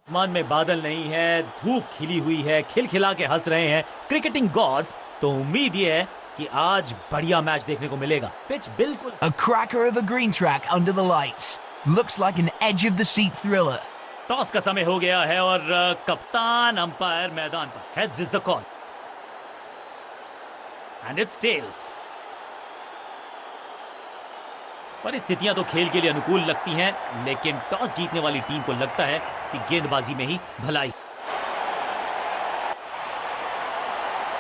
आसमान में बादल नहीं है, धूप खिली हुई है, खिलखिला के हंस रहे हैं क्रिकेटिंग गॉड्स। तो उम्मीद ये है कि आज बढ़िया मैच देखने को मिलेगा। पिच बिल्कुल A cracker of a green track under the lights. Looks like an edge of the seat thriller. Toss का समय हो गया है और कप्तान अंपायर मैदान पर। Heads is the call and it's tails. परिस्थितियां तो खेल के लिए अनुकूल लगती हैं, लेकिन टॉस जीतने वाली टीम को लगता है कि गेंदबाजी में ही भलाई।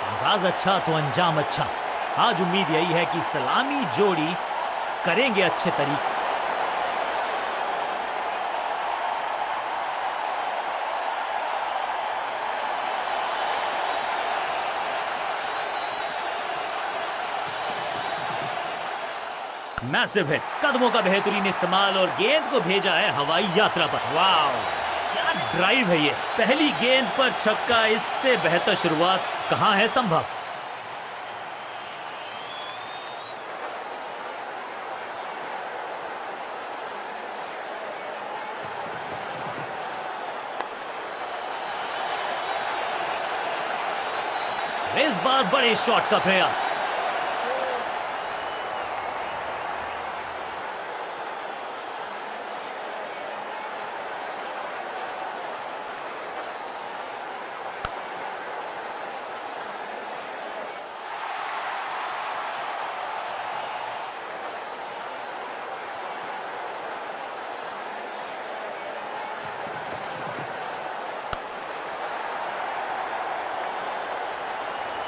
आगाज अच्छा तो अंजाम अच्छा। आज उम्मीद यही है कि सलामी जोड़ी करेंगे अच्छे तरीके। मैसिव हिट, कदमों का बेहतरीन इस्तेमाल और गेंद को भेजा है हवाई यात्रा पर। वाओ, क्या ड्राइव है ये। पहली गेंद पर छक्का, इससे बेहतर शुरुआत कहां है संभव। इस बार बड़े शॉट का प्रयास।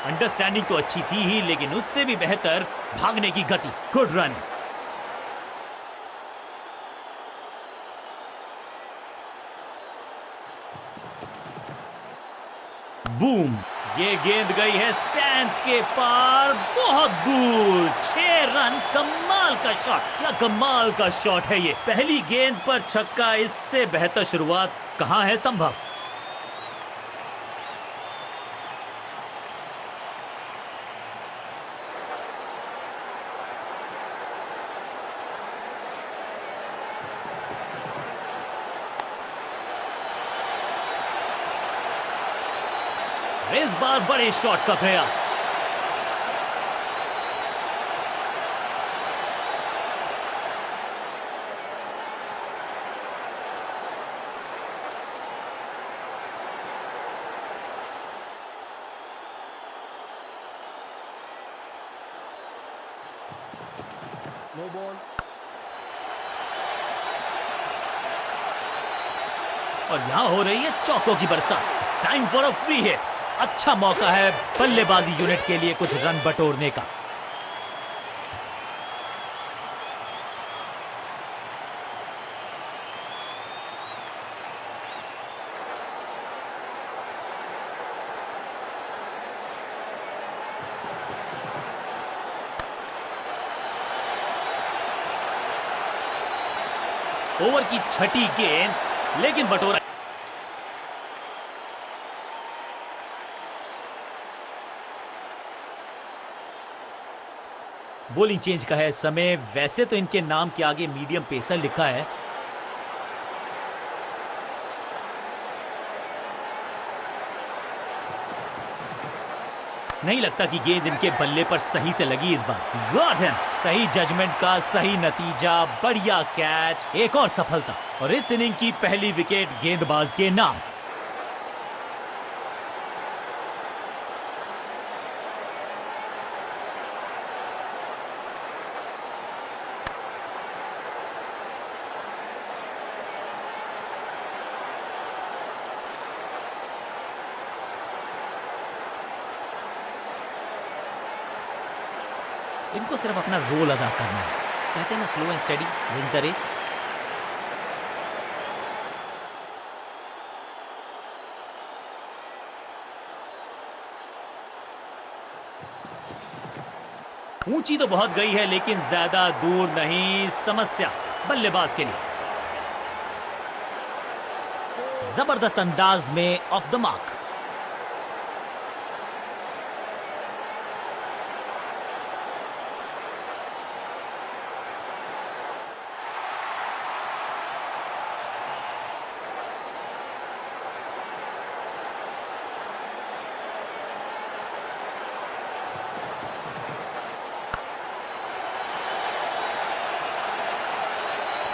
अंडरस्टैंडिंग तो अच्छी थी ही, लेकिन उससे भी बेहतर भागने की गति। Good running. बूम, ये गेंद गई है स्टैंड्स के पार, बहुत दूर। 6 रन। कमाल का शॉट, क्या कमाल का शॉट है ये। पहली गेंद पर छक्का, इससे बेहतर शुरुआत कहां है संभव। इस बार बड़े शॉट का प्रयास। No ball. और यहां हो रही है चौकों की बरसात। It's time for a free hit. अच्छा मौका है बल्लेबाजी यूनिट के लिए कुछ रन बटोरने का। ओवर की छठी गेंद, लेकिन बटोरा। बॉलिंग चेंज का है समय। वैसे तो इनके नाम के आगे मीडियम पेसर लिखा है। नहीं लगता कि गेंद इनके बल्ले पर सही से लगी इस बार। Got him. सही जजमेंट का सही नतीजा, बढ़िया कैच, एक और सफलता और इस इनिंग की पहली विकेट गेंदबाज के नाम। इनको सिर्फ अपना रोल अदा करना है। कहते हैं ना, slow and steady wins the race. ऊंची तो बहुत गई है, लेकिन ज्यादा दूर नहीं। समस्या बल्लेबाज के लिए। जबरदस्त अंदाज में of the mark.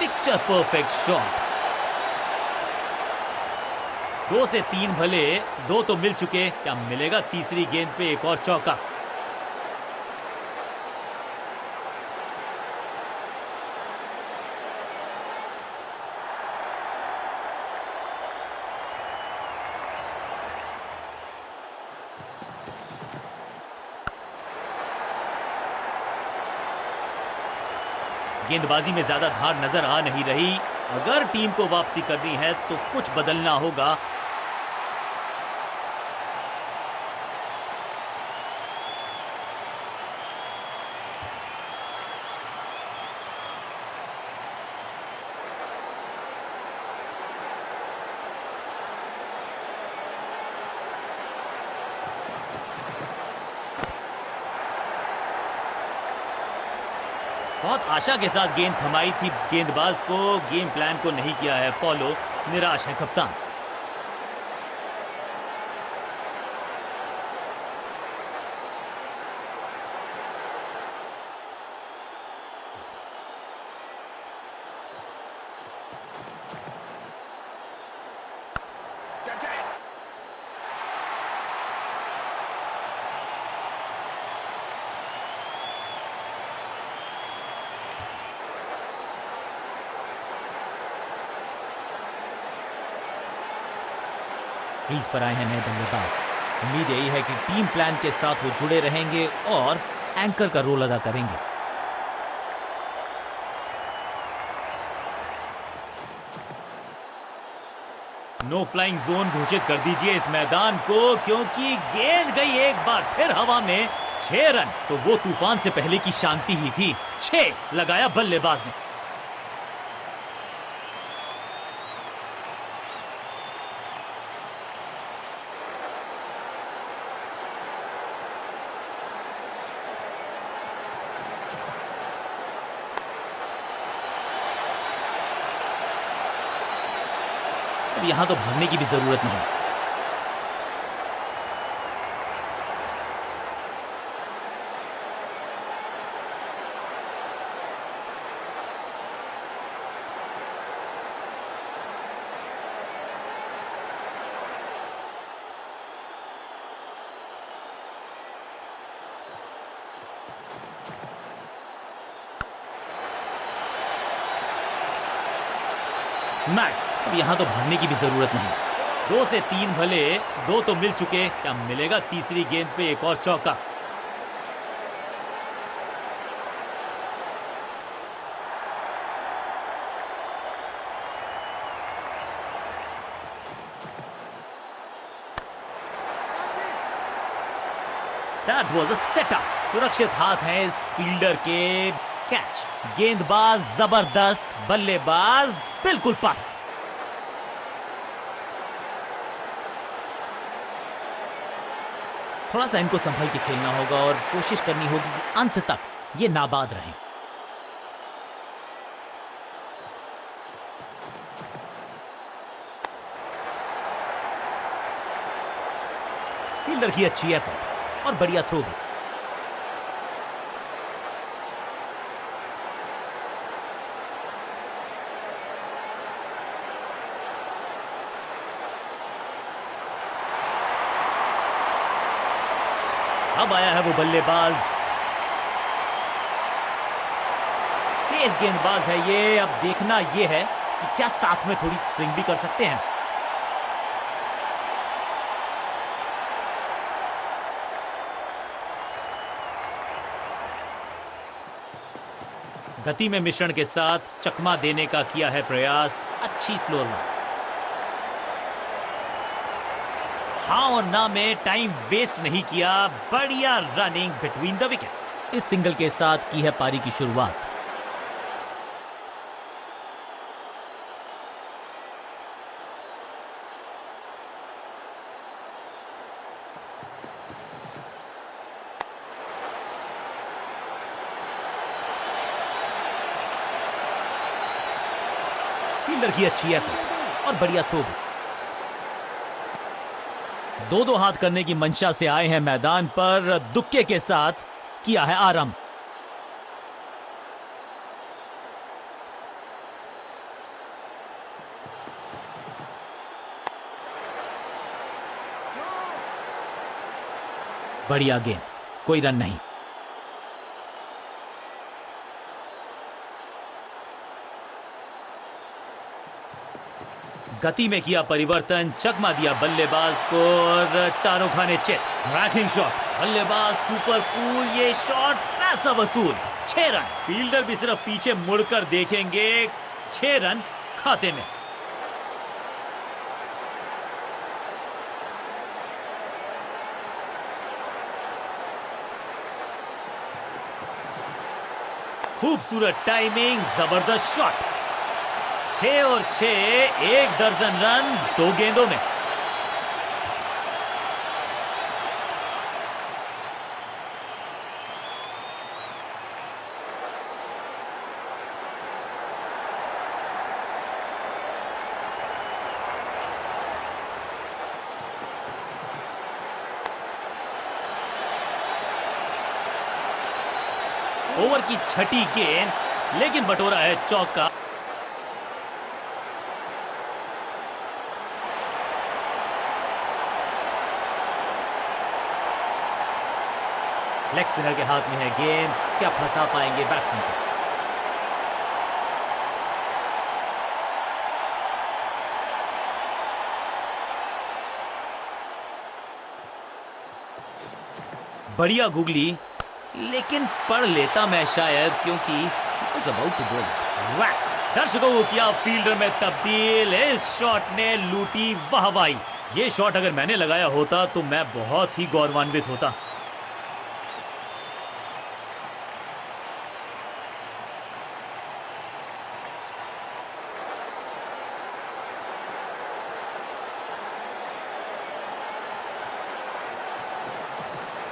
Picture perfect shot. 2 से 3 भले, 2 तो मिल चुके, क्या मिलेगा तीसरी गेंद पे एक और चौका? गेंदबाजी में ज्यादा धार नजर आ नहीं रही। अगर टीम को वापसी करनी है तो कुछ बदलना होगा। बहुत आशा के साथ गेंद थमाई थी गेंदबाज को, गेम प्लान को नहीं किया है फॉलो। निराश है कप्तान। That's it. क्रीज पर आए हैं नए बल्लेबाज। उम्मीद यही है कि टीम प्लान के साथ वो जुड़े रहेंगे और एंकर का रोल अदा करेंगे। नो फ्लाइंग जोन घोषित कर दीजिए इस मैदान को, क्योंकि गेंद गई एक बार फिर हवा में। 6 रन तो वो तूफान से पहले की शांति ही थी। 6 लगाया बल्लेबाज ने। अब यहां तो भागने की भी जरूरत नहीं। स्मैक। अब यहां तो भागने की भी जरूरत नहीं। 2 से 3 भले, 2 तो मिल चुके, क्या मिलेगा तीसरी गेंद पे एक और चौका? That was a setup. सुरक्षित हाथ हैं इस फील्डर के। कैच। गेंदबाज जबरदस्त, बल्लेबाज बिल्कुल पस्त। थोड़ा सा इनको संभल के खेलना होगा और कोशिश करनी होगी कि अंत तक ये नाबाद रहें। फील्डर की अच्छी एफर्ट और बढ़िया थ्रो भी। अब आया है वो बल्लेबाज। तेज गेंदबाज है ये। अब देखना ये है कि क्या साथ में थोड़ी स्विंग भी कर सकते हैं। गति में मिश्रण के साथ चकमा देने का किया है प्रयास। अच्छी स्लो रन। हाँ और ना में टाइम वेस्ट नहीं किया। बढ़िया रनिंग बिटवीन द विकेट्स। इस सिंगल के साथ की है पारी की शुरुआत। फील्डर की अच्छी एफर्ट और बढ़िया थ्रो भी। 2-2 हाथ करने की मंशा से आए हैं मैदान पर। दुक्के के साथ किया है आरंभ। बढ़िया गेंद, कोई रन नहीं। गति में किया परिवर्तन, चकमा दिया बल्लेबाज को और चारों खाने चित। रैकिंग शॉट, बल्लेबाज सुपर कूल, ये शॉट पैसा वसूल। 6 रन। फील्डर भी सिर्फ पीछे मुड़कर देखेंगे। 6 रन खाते में। खूबसूरत टाइमिंग, जबरदस्त शॉट। 6 और 6, 1 दर्जन रन 2 गेंदों में। ओवर की छठी गेंद, लेकिन बटोरा है चौका। लेग स्पिनर के हाथ में है गेंद, क्या फंसा पाएंगे बैट्समैन को? बढ़िया गुगली, लेकिन पढ़ लेता मैं शायद, क्योंकि was about to go whack। दर्शकों को किया फील्डर में तब्दील। इस शॉट ने लूटी वाहवाही। ये शॉट अगर मैंने लगाया होता तो मैं बहुत ही गौरवान्वित होता।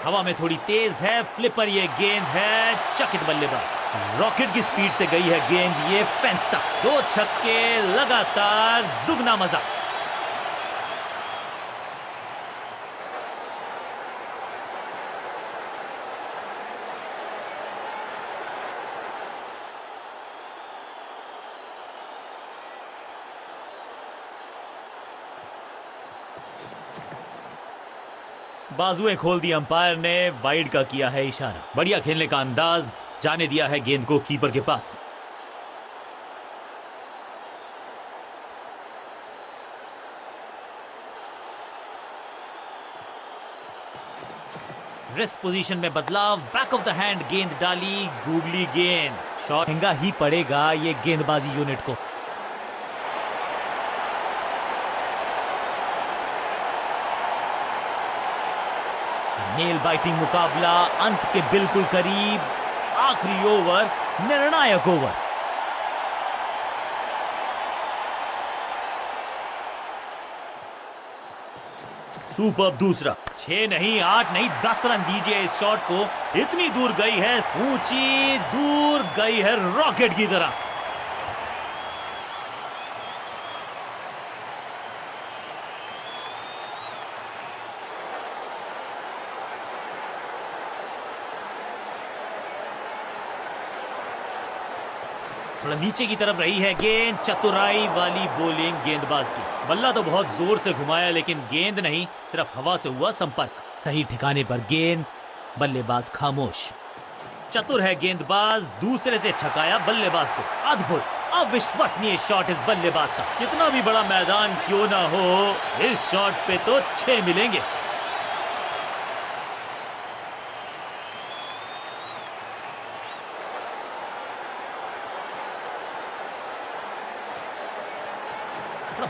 हवा में थोड़ी तेज है, फ्लिपर ये गेंद है, चकित बल्लेबाज। रॉकेट की स्पीड से गई है गेंद ये फेंस तक। 2 छक्के लगातार, दुगना मजा। बाजुएं खोल दी अंपायर ने, वाइड का किया है इशारा। बढ़िया खेलने का अंदाज, जाने दिया है गेंद को कीपर के पास। रेस्ट पोजीशन में बदलाव, बैक ऑफ द हैंड गेंद डाली, गूगली गेंद। शॉट महंगा ही पड़ेगा ये गेंदबाजी यूनिट को। नेल बाइटिंग मुकाबला अंत के बिल्कुल करीब। आखिरी ओवर, निर्णायक ओवर। सुपर दूसरा। 6 नहीं, 8 नहीं, 10 रन दीजिए इस शॉट को। इतनी दूर गई है, ऊंची दूर गई है रॉकेट की तरह। थोड़ा नीचे की तरफ रही है गेंद, चतुराई वाली बॉलिंग गेंदबाज की। बल्ला तो बहुत जोर से घुमाया, लेकिन गेंद नहीं, सिर्फ हवा से हुआ संपर्क। सही ठिकाने पर गेंद, बल्लेबाज खामोश। चतुर है गेंदबाज, दूसरे से छकाया बल्लेबाज को। अद्भुत, अविश्वसनीय शॉट इस बल्लेबाज का। कितना भी बड़ा मैदान क्यों ना हो, इस शॉट पे तो 6 मिलेंगे।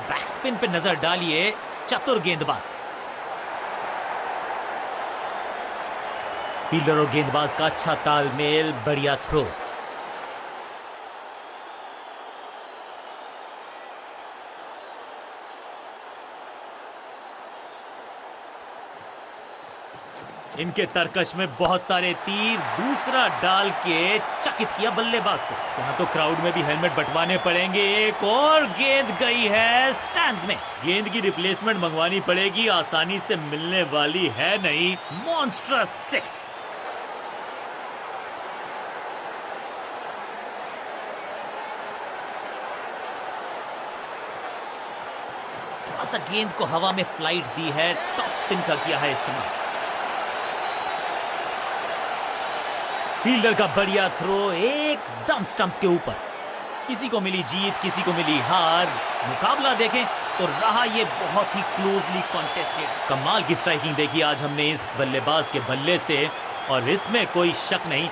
बैक स्पिन पे नजर डालिए, चतुर गेंदबाज। फील्डर और गेंदबाज का अच्छा तालमेल, बढ़िया थ्रो। इनके तरकश में बहुत सारे तीर, दूसरा डाल के चकित किया बल्लेबाज को। यहाँ तो क्राउड में भी हेलमेट बंटवाने पड़ेंगे। एक और गेंद गई है स्टैंड्स में। गेंद की रिप्लेसमेंट मंगवानी पड़ेगी, आसानी से मिलने वाली है नहीं। मॉन्स्ट्रस 6। थोड़ा सा गेंद को हवा में फ्लाइट दी है, टॉप स्पिन का किया है इस्तेमाल। फील्डर का बढ़िया थ्रो एकदम स्टंप्स के ऊपर। किसी को मिली जीत, किसी को मिली हार। मुकाबला देखें तो रहा ये बहुत ही क्लोजली कॉन्टेस्टेड। कमाल की स्ट्राइकिंग देखी आज हमने इस बल्लेबाज के बल्ले से, और इसमें कोई शक नहीं